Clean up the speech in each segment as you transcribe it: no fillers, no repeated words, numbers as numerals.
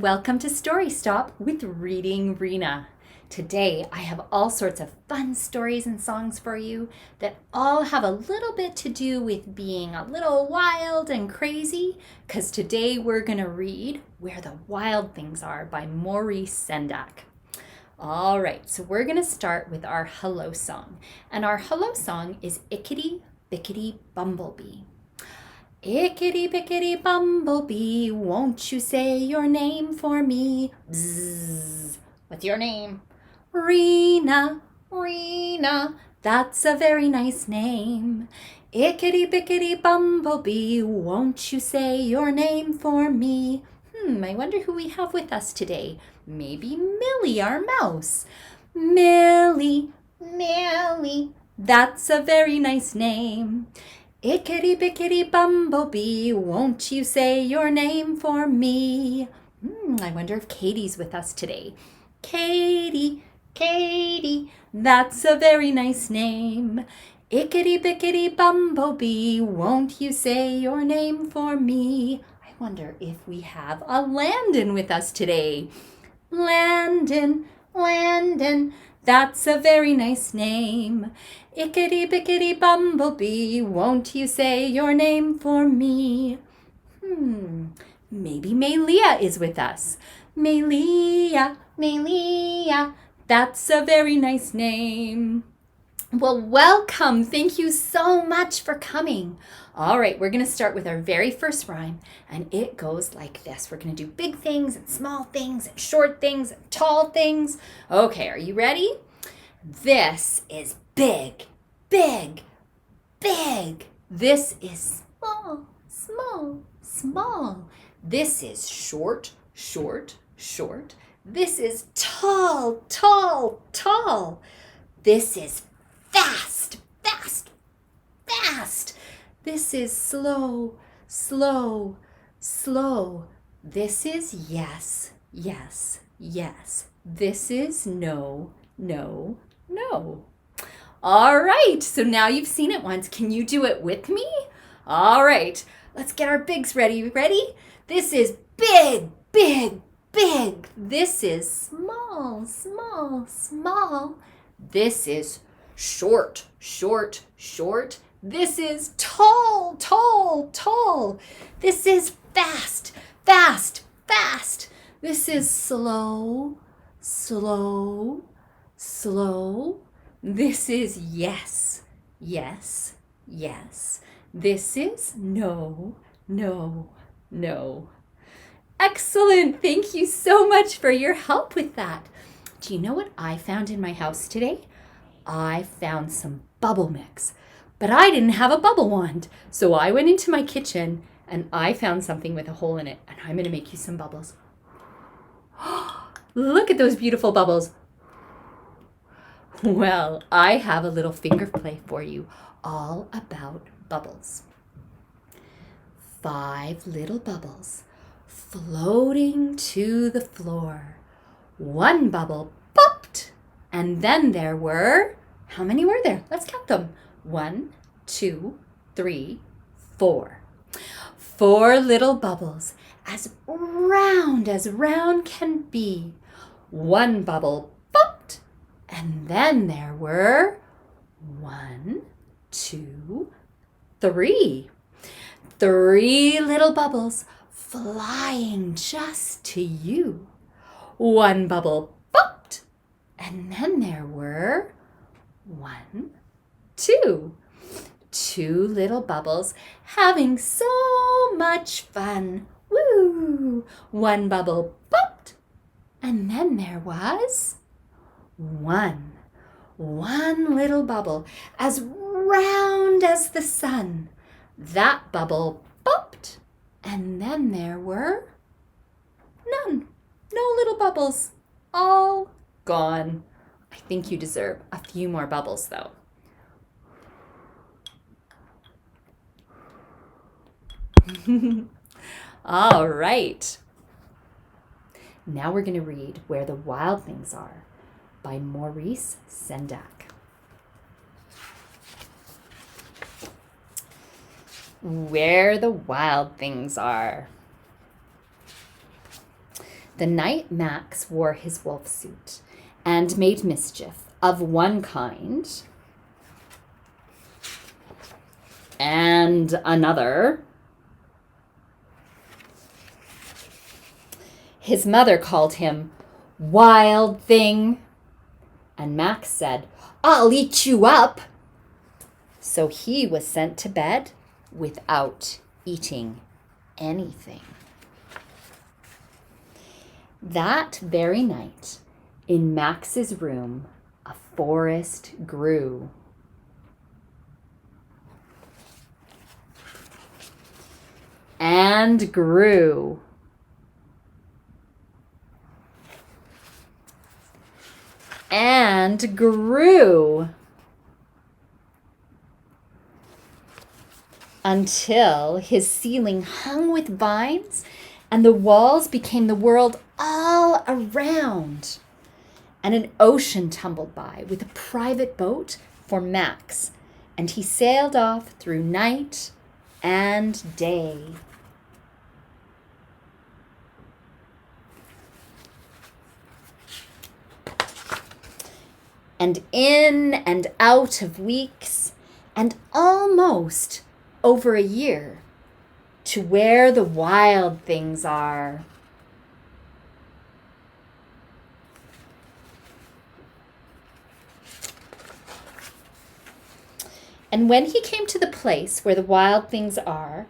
welcome to Story Stop with Reading Rena. Today I have all sorts of fun stories and songs for you that all have a little bit to do with being a little wild and crazy, because today we're going to read Where the Wild Things Are by Maurice Sendak. All right, so we're going to start with our hello song. And our hello song is Ickety, Bickety, Bumblebee. Ickety, Bickety, Bumblebee, won't you say your name for me? Bzzz. What's your name? Rena, Rena, that's a very nice name. Ickety, Bickety, Bumblebee, won't you say your name for me? I wonder who we have with us today. Maybe Millie, our mouse. Millie, Millie, that's a very nice name. Ickety, Bickety, Bumblebee, won't you say your name for me? I wonder if Katie's with us today. Katie, Katie, that's a very nice name. Ickety, Bickety, Bumblebee, won't you say your name for me? I wonder if we have a Landon with us today. Landon, Landon, that's a very nice name. Ickety, Bickety, Bumblebee, won't you say your name for me? Maybe Maylia is with us. Maylia, Maylia, that's a very nice name. Well, welcome. Thank you so much for coming. All right, we're going to start with our very first rhyme, and it goes like this. We're going to do big things and small things and short things and tall things. Okay, are you ready? This is big, big, big. This is small, small, small. This is short, short, short. This is tall, tall, tall. This is fast, fast, fast. This is slow, slow, slow. This is yes, yes, yes. This is no, no, no. All right, so now you've seen it once. Can you do it with me? All right, let's get our bigs ready. Ready? This is big, big, big. This is small, small, small. This is short, short, short. This is tall, tall, tall. This is fast, fast, fast. This is slow, slow, slow. This is yes, yes, yes. This is no, no, no. Excellent. Thank you so much for your help with that. Do you know what I found in my house today? I found some bubble mix, but I didn't have a bubble wand. So I went into my kitchen and I found something with a hole in it, and I'm going to make you some bubbles. Look at those beautiful bubbles. Well, I have a little finger play for you all about bubbles. 5 little bubbles floating to the floor. One bubble popped, and then there were, how many were there? Let's count them. 1, 2, 3, 4. 4 little bubbles, as round can be. One bubble popped, and then there were 1, 2, 3. 3 little bubbles flying just to you. One bubble popped, and then there were 1, 2. 2 little bubbles having so much fun. Woo! One bubble popped, and then there was 1. 1 little bubble as round as the sun. That bubble popped, and then there were none. No little bubbles. All gone. I think you deserve a few more bubbles, though. All right. Now we're going to read Where the Wild Things Are by Maurice Sendak. Where the Wild Things Are. The night Max wore his wolf suit and made mischief of one kind and another, his mother called him Wild Thing, and Max said, "I'll eat you up." So he was sent to bed without eating anything. That very night, in Max's room, a forest grew. And grew. And grew. Until his ceiling hung with vines and the walls became the world all around. And an ocean tumbled by with a private boat for Max, and he sailed off through night and day. And in and out of weeks, and almost over a year, to where the wild things are. And when he came to the place where the wild things are,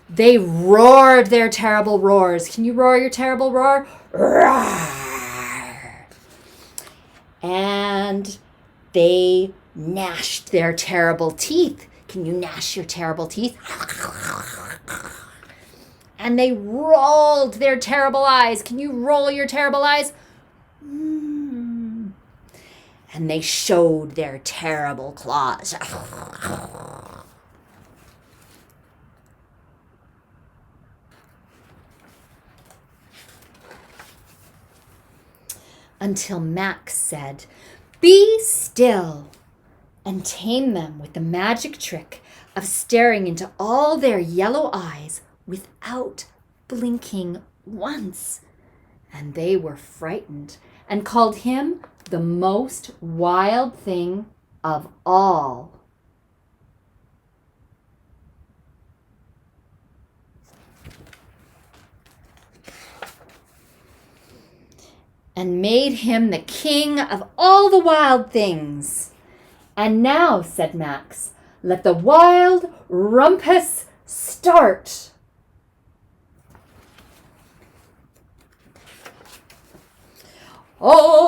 they roared their terrible roars. Can you roar your terrible roar? Roar! And they gnashed their terrible teeth. Can you gnash your terrible teeth? And they rolled their terrible eyes. Can you roll your terrible eyes? And they showed their terrible claws. Until Max said, "Be still," and tame them with the magic trick of staring into all their yellow eyes without blinking once. And they were frightened and called him the most wild thing of all. And made him the king of all the wild things. "And now," said Max, "let the wild rumpus start." Oh,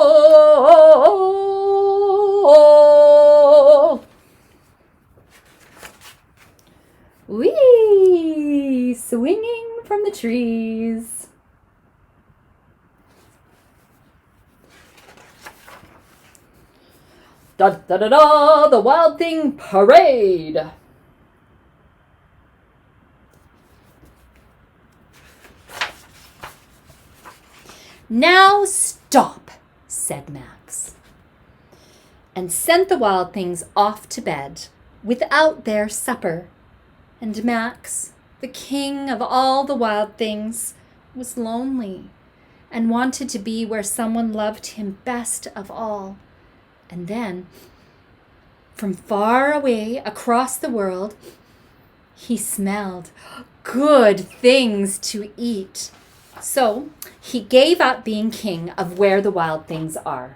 wee, swinging from the trees. Da da da da, the Wild Thing Parade. "Now stop," said Max, and sent the wild things off to bed without their supper. And Max, the king of all the wild things, was lonely and wanted to be where someone loved him best of all. And then, from far away across the world, he smelled good things to eat. So he gave up being king of where the wild things are.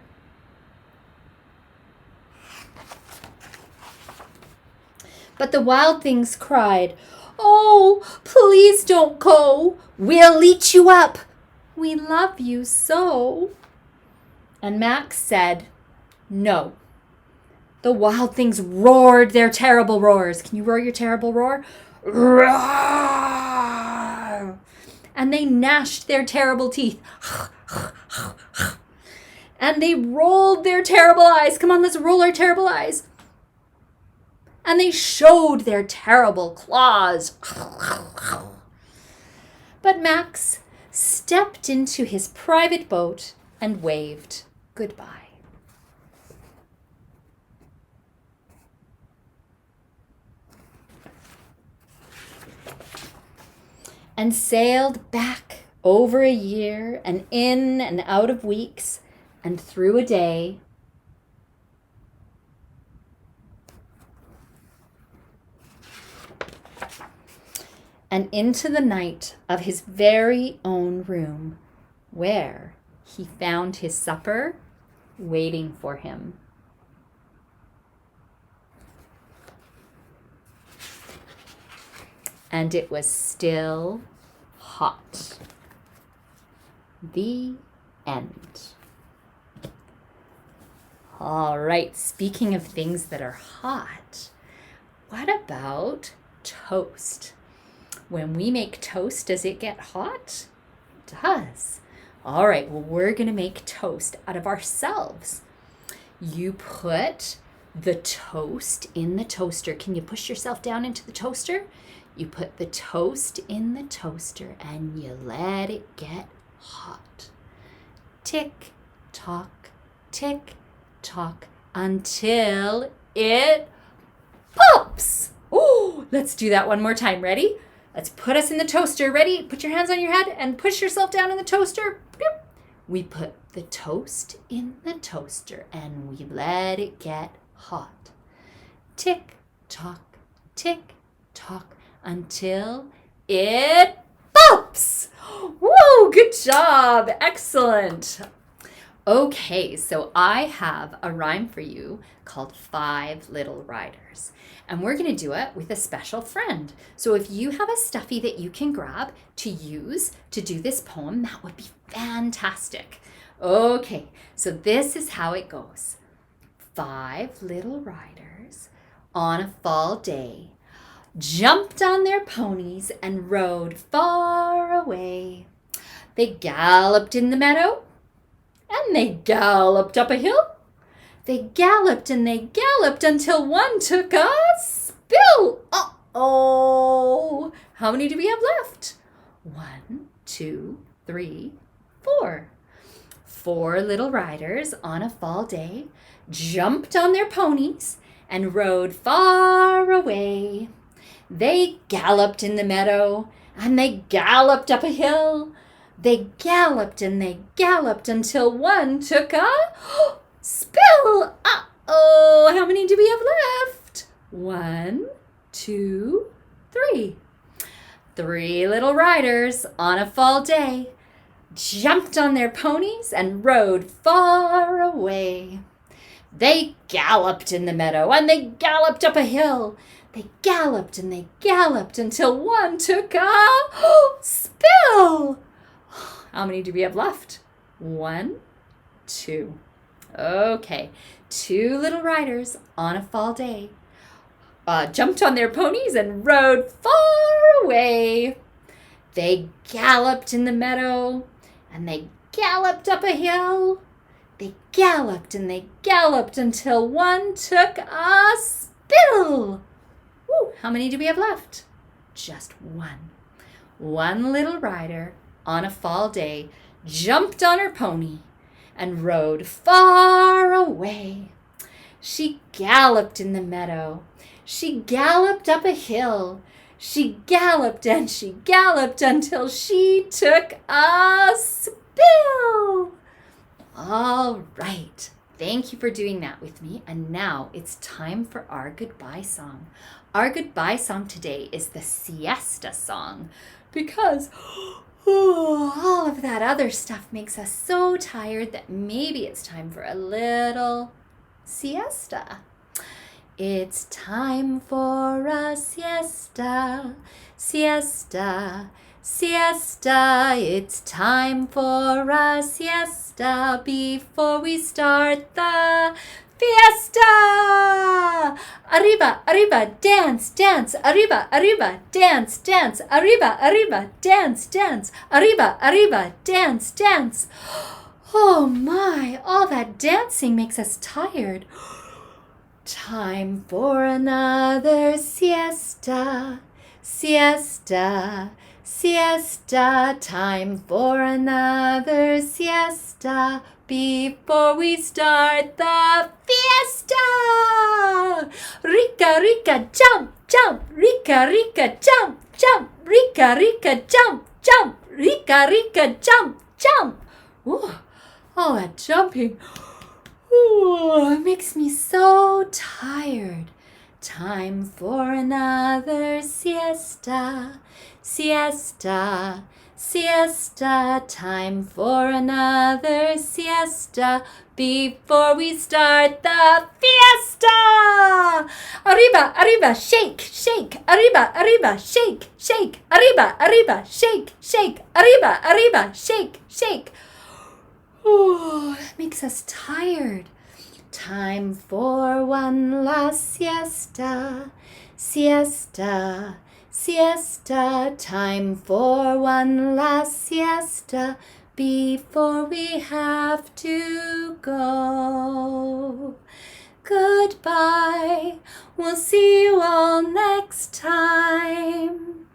But the wild things cried, "Oh, please don't go. We'll eat you up. We love you so." And Max said, "No." The wild things roared their terrible roars. Can you roar your terrible roar? Roar! And they gnashed their terrible teeth. And they rolled their terrible eyes. Come on, let's roll our terrible eyes. And they showed their terrible claws. But Max stepped into his private boat and waved goodbye. And sailed back over a year and in and out of weeks and through a day. And into the night of his very own room, where he found his supper waiting for him. And it was still hot. The end. All right, speaking of things that are hot, what about toast? When we make toast, does it get hot? It does. All right, well, we're going to make toast out of ourselves. You put the toast in the toaster. Can you push yourself down into the toaster? You put the toast in the toaster and you let it get hot. Tick, tock, until it pops. Oh, let's do that one more time. Ready? Let's put us in the toaster. Ready? Put your hands on your head and push yourself down in the toaster. We put the toast in the toaster and we let it get hot. Tick, tock, until it pops. Whoa, good job. Excellent. Okay, so I have a rhyme for you called 5 Little Riders. And we're going to do it with a special friend. So if you have a stuffy that you can grab to use to do this poem, that would be fantastic. Okay, so this is how it goes. 5 little riders on a fall day jumped on their ponies and rode far away. They galloped in the meadow and they galloped up a hill. They galloped and they galloped until one took a spill. Uh-oh. How many do we have left? 1, 2, 3, 4. 4 little riders on a fall day jumped on their ponies and rode far away. They galloped in the meadow and they galloped up a hill. They galloped and they galloped until one took a spill. Uh-oh. How many do we have left? 1, 2, 3. 3 little riders on a fall day jumped on their ponies and rode far away. They galloped in the meadow and they galloped up a hill. They galloped and they galloped until one took a spill. How many do we have left? 1, 2. Okay, 2 little riders on a fall day jumped on their ponies and rode far away. They galloped in the meadow and they galloped up a hill. They galloped and they galloped until one took a spill. Woo, how many do we have left? Just 1. 1 little rider on a fall day jumped on her pony and rode far away. She galloped in the meadow. She galloped up a hill. She galloped and she galloped until she took a spill. All right. Thank you for doing that with me. And now it's time for our goodbye song. Our goodbye song today is the Siesta song because all of that other stuff makes us so tired that maybe it's time for a little siesta. It's time for a siesta, siesta, siesta. It's time for a siesta before we start the fiesta. Arriba, arriba, dance, dance. Arriba, arriba, dance, dance. Arriba, arriba, dance, dance. Arriba, arriba, dance, dance. Oh my, all that dancing makes us tired. Time for another siesta, siesta, siesta. Time for another siesta before we start the fiesta. Rika, Rika, jump, jump. Rika, Rika, jump, jump. Rika, Rika, jump, jump. Rika, Rika, jump, jump. Ooh, all that jumping. Ooh, it makes me so tired. Time for another siesta, siesta, siesta. Time for another siesta before we start the fiesta. Arriba, arriba, shake, shake. Arriba, arriba, shake, shake. Arriba, arriba, shake, shake. Arriba, arriba, shake, shake. Ooh, that makes us tired. Time for one last siesta, siesta, siesta. Time for one last siesta before we have to go. Goodbye. We'll see you all next time.